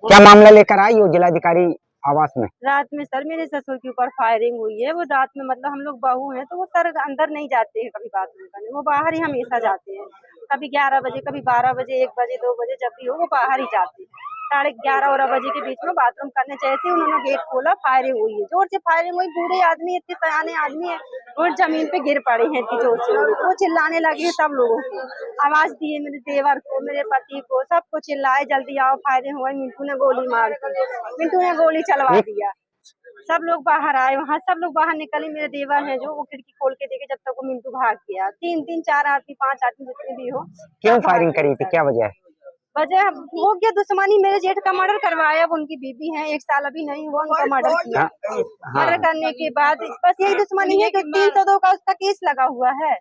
क्या मामला लेकर आई हो जिलाधिकारी आवास में? रात में सर मेरे ससुर के ऊपर फायरिंग हुई है। वो रात में मतलब हम लोग बहू हैं तो वो सर अंदर नहीं जाते हैं कभी बाथरूम करने, वो बाहर ही हमेशा जाते हैं। कभी 11 बजे, कभी 12 बजे, 1 बजे, 2 बजे, जब भी हो वो बाहर ही जाते हैं। 11:30 बजे के बीच में बाथरूम करने जैसे ही उन्होंने गेट खोला, फायरिंग हुई है, जोर से फायरिंग हुई। बूढ़े आदमी, इतने सयाने आदमी है, वो जमीन पे गिर पड़े हैं इतनी जोर से। वो चिल्लाने लगे सब लोगों को, आवाज दिए मेरे देवर को, मेरे पति को, सबको चिल्लाए जल्दी आओ फायरिंग हुई। मिंटू ने गोली मार दी, मिंटू ने गोली चलवा दिया। सब लोग बाहर आए, वहाँ सब लोग बाहर निकले। मेरे देवर है जो, वो खिड़की खोल के देखे, जब तक वो मिंटू भाग गया। 3 4 आदमी, 5 आदमी जितने भी हो, क्यों सब भाग फायरिंग गए करी थी, सर। क्या वजह है? वजह हो गया दुश्मनी, मेरे जेठ का मर्डर करवाया। अब उनकी बीबी है, 1 साल अभी नहीं हुआ, उनका मर्डर किया। मर्डर करने के बाद बस यही दुश्मनी है कि 302 का उसका केस लगा हुआ है।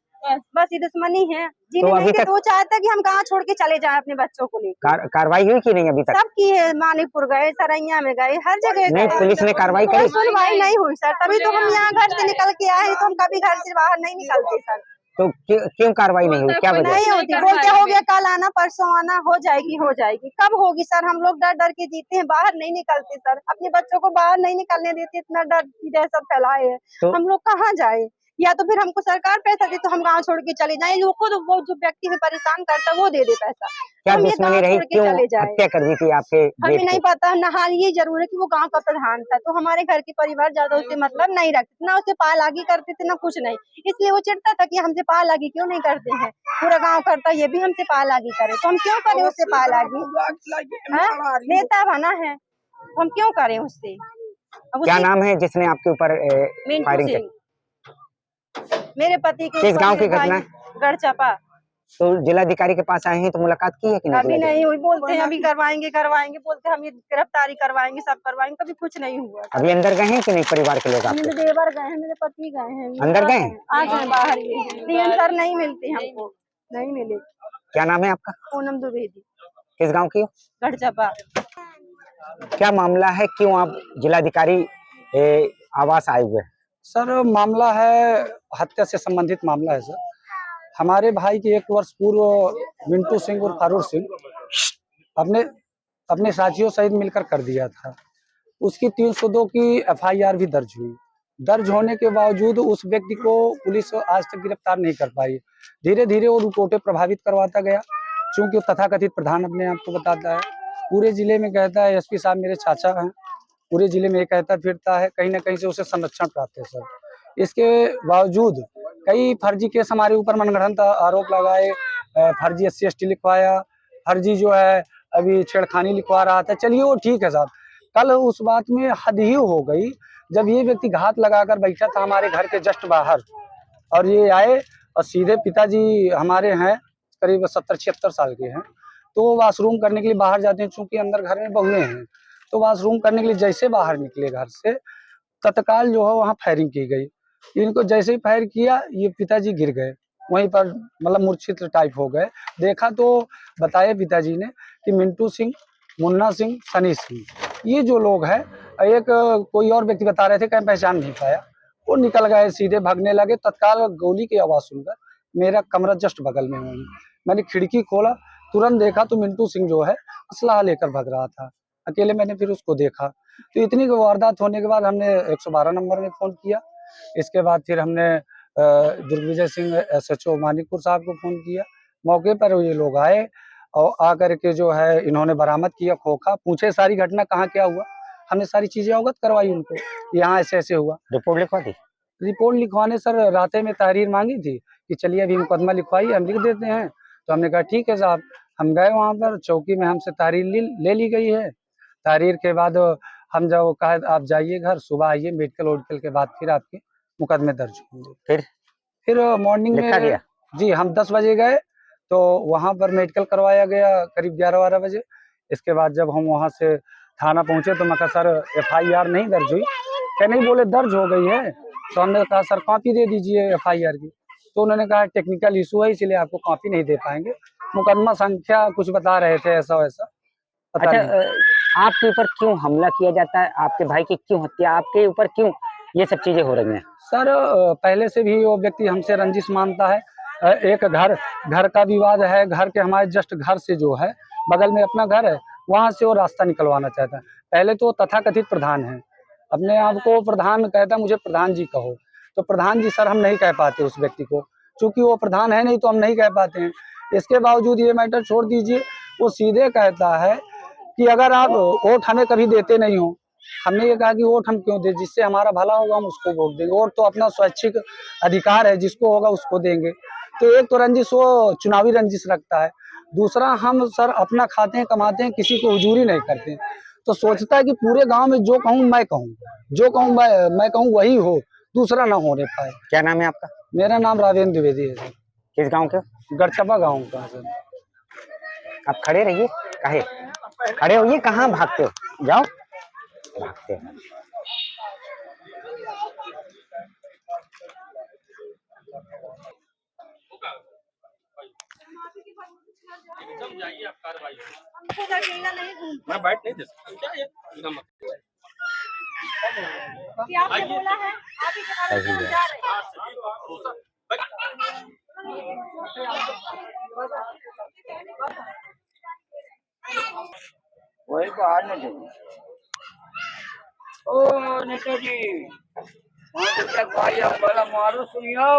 बस ये दुश्मनी है, जीने नहीं देते। वो चाहता है कि हम गाँव छोड़ के चले जाएं अपने बच्चों को लेकर। कार्रवाई हुई कि नहीं अभी तक? सब की है, मानिकपुर गए, सरैया में गए, हर जगह नहीं, गए। पुलिस ने कार्रवाई कोई करी? सुनवाई नहीं हुई सर, तभी तो हम यहाँ घर से निकल के आए हैं। तो हम कभी घर से बाहर नहीं निकलते सर। तो क्यों कार्रवाई नहीं हुई, क्या वजह? नहीं होती, बोलते हो गया कल आना, परसों आना, हो जाएगी हो जाएगी। कब होगी सर? हम लोग डर डर के जीते हैं, बाहर नहीं निकलते सर। अपने बच्चों को बाहर नहीं निकलने देते, इतना डर की दहशत फैलाए है। तो हम लोग कहाँ जाए? या तो फिर हमको सरकार पैसा दे तो हम गांव छोड़ के चले जाएं। वो खुद वो जो व्यक्ति हमें परेशान करता है वो दे दे पैसा, क्या तो हम ये दुश्मनी गांव रही, छोड़ के क्यों चले जाए। हत्या कर दी थी आपके हमें जेठ नहीं की? पता ना। हाल ये जरूर है कि वो गांव का प्रधान था, तो हमारे घर के परिवार ज्यादा उससे मतलब नहीं रखते, ना उससे पालागी करते थे ना कुछ नहीं। इसलिए वो चिढ़ता था कि हमसे पालागी क्यों नहीं करते हैं। पूरा गांव करता, ये भी हमसे पालागी करे, तो हम क्यों करें उससे पालागी? नेता बना है, तो हम क्यों करें उससे? अब क्या उसी नाम है जिसने आपके ऊपर मिंटू फायरिंग की? सिंह, मेरे पति के किस ऊपर गांव मेरे की घटना भाई है? गढ़चपा। तो जिलाधिकारी के पास आए हैं तो मुलाकात की है कि नहीं? अभी नहीं हुई, बोलते हैं अभी करवाएंगे करवाएंगे, बोलते हैं हम ये गिरफ्तारी करवाएंगे, सब करवाएंगे, कभी कुछ नहीं हुआ। अभी अंदर गए हैं कि नहीं परिवार के लोग आपके? मेरे देवर गए हैं, मेरे पति गए हैं, अंदर गए? आ गए बाहर। ये डीएम सर नहीं मिलते हमको, नहीं मिले। क्या नाम है आपका? पूनम द्विवेदी, किस गांव की हो? गढ़चपा। क्या मामला है, क्यों आप जिलाधिकारी आवास आए हुए हैं? सर मामला है, हत्या से संबंधित मामला है सर। हमारे भाई के 1 वर्ष पूर्व मिंटू सिंह और फारूक सिंह अपने अपने साथियों सहित मिलकर कर दिया था। उसकी 302 की एफआईआर भी दर्ज हुई। दर्ज होने के बावजूद उस व्यक्ति को पुलिस आज तक गिरफ्तार नहीं कर पाई। धीरे धीरे वो रिपोर्टें प्रभावित करवाता गया। चूंकि तथाकथित प्रधान अपने आप को बताता है, पूरे जिले में कहता है एसपी साहब मेरे चाचा हैं, पूरे जिले में ये कहता फिरता है, कहीं ना कहीं से उसे संरक्षण प्राप्त है सर। इसके बावजूद कई फर्जी केस हमारे ऊपर मनगढ़ंत आरोप लगाए, फर्जी SC ST लिखवाया, फर्जी जो है अभी छेड़खानी लिखवा रहा था। चलिए वो ठीक है साहब, कल उस बात में हद ही हो गई जब ये व्यक्ति घात लगाकर बैठा था हमारे घर के जस्ट बाहर, और ये आए और सीधे पिताजी हमारे हैं करीब 70-76 साल के हैं, तो वो वाशरूम करने के लिए बाहर जाते हैं। चूंकि अंदर घर में बहुएं हैं, तो वाशरूम करने के लिए जैसे बाहर निकले घर से, तत्काल जो है वहाँ फायरिंग की गई। इनको जैसे ही फायर किया, ये पिताजी गिर गए वहीं पर, मतलब मूर्छित टाइप हो गए। देखा तो बताया पिताजी ने कि मिंटू सिंह, मुन्ना सिंह, सनी सिंह, ये जो लोग हैं, एक कोई और व्यक्ति बता रहे थे, कहीं पहचान नहीं पाया। वो निकल गए, सीधे भागने लगे। तत्काल गोली की आवाज़ सुनकर मेरा कमरा जस्ट बगल में हुई, मैंने खिड़की खोला, तुरंत देखा तो मिंटू सिंह जो है असलाह लेकर भाग रहा था। अकेले मैंने फिर उसको देखा। तो इतनी वारदात होने के बाद हमने 112 नंबर में फ़ोन किया। इसके बाद फिर हमने दिग्विजय सिंह SHO मानिकपुर साहब को फ़ोन किया। मौके पर ये लोग आए और आकर के जो है इन्होंने बरामद किया खोखा, पूछे सारी घटना कहाँ क्या हुआ, हमने सारी चीज़ें अवगत करवाई उनको, यहाँ ऐसे-ऐसे हुआ। रिपोर्ट लिखवा दी? रिपोर्ट लिखवाने सर रातें में तहरीर मांगी थी कि चलिए अभी मुकदमा लिखवाइए, हम लिख देते हैं। तो हमने कहा ठीक है साहब। हम गए वहाँ पर, चौकी में हमसे तहरीर ले ली गई है। तहरीर के बाद हम जब कहा आप जाइए घर, सुबह आइए, मेडिकल वोडिकल के बाद फिर आपके मुकदमे दर्ज होंगे। फिर मॉर्निंग लिखा में गया? जी हम 10 बजे गए, तो वहाँ पर मेडिकल करवाया गया करीब 11-12 बजे। इसके बाद जब हम वहाँ से थाना पहुँचे तो मैं कहा सर एफआईआर नहीं दर्ज हुई, क्या नहीं बोले दर्ज हो गई है। तो हमने कहा सर कॉपी दे दीजिए एफआईआर की। तो उन्होंने कहा टेक्निकल इशू है इसलिए आपको कॉपी नहीं दे पाएंगे, मुकदमा संख्या कुछ बता रहे थे ऐसा वैसा, पता अच्छा, नहीं। आपके ऊपर क्यों हमला किया जाता है, आपके भाई की क्यों हत्या, आपके ऊपर क्यों ये सब चीजें हो रही हैं? सर पहले से भी वो व्यक्ति हमसे रंजिश मानता है। एक घर का विवाद है, घर के हमारे जस्ट घर से जो है बगल में अपना घर है, वहाँ से वो रास्ता निकलवाना चाहता है। पहले तो तथाकथित प्रधान है, अपने आप को प्रधान कहता है, मुझे प्रधान जी कहो, तो प्रधान जी सर हम नहीं कह पाते उस व्यक्ति को, चूंकि वो प्रधान है नहीं तो हम नहीं कह पाते हैं। इसके बावजूद ये मैटर छोड़ दीजिए, वो सीधे कहता है कि अगर आप वोट हमें कभी देते नहीं हो, हमने ये कहा कि वोट हम क्यों दें, जिससे हमारा भला होगा हम उसको वोट देंगे, वोट तो अपना स्वैच्छिक अधिकार है, जिसको होगा उसको देंगे। तो एक तो रंजिश वो चुनावी रंजिश रखता है, दूसरा हम सर अपना खाते हैं कमाते हैं, किसी को हुजूरी नहीं करते। तो सोचता है कि पूरे गांव में जो कहूँ मैं कहूँ, जो कहूँ मैं कहूँ वही हो, दूसरा ना होने पाए। क्या नाम है आपका? मेरा नाम राजेंद्र द्विवेदी है सर, किस गांव के? गढ़चपा गाँव का है सर। आप खड़े रहिए, काहे खड़े होइए, कहाँ भागते हो, जाओ, भागते हो। मैं बैठ नहीं दे सकता क्या ये एकदम कि आपने बोला है आप ही के बारे में हम जा रहे हैं। वही बाहर में जो ओ नेता जी वहाँ तक भाई आप बड़ा मारो सुनियो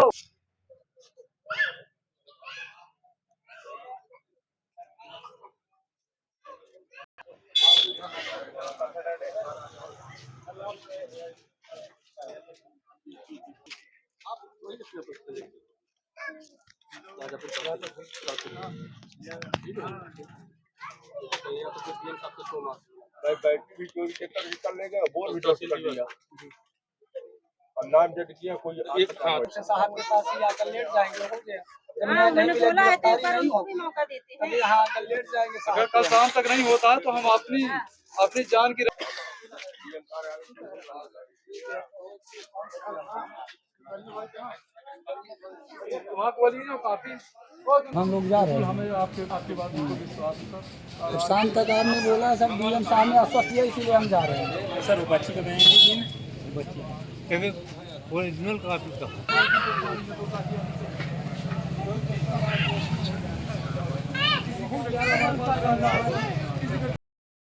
बैटरी चोरी के कर निकल ले गए, बोल भी कर दिया और नाम डेट किया कोई साहब के पास ही आकर लेट जाएंगे, हो गया। हाँ, मैंने बोला है तो एक बार उनको भी मौका देते हैं। यहाँ आकर लेट जाएंगे। अगर कल शाम तक नहीं होता है तो हम अपनी जान की वहाँ बोलिए ना काफी हम लोग जा रहे हैं। हमें आपकी बात को विश्वास है शाम तक आपने बोला सब डीएम साहब ने आश्वस्त किया, इसीलिए हम जा रहे हैं। सर वो बच्ची का बयान दीजिए ना, बच्ची ओरिजिनल कापी का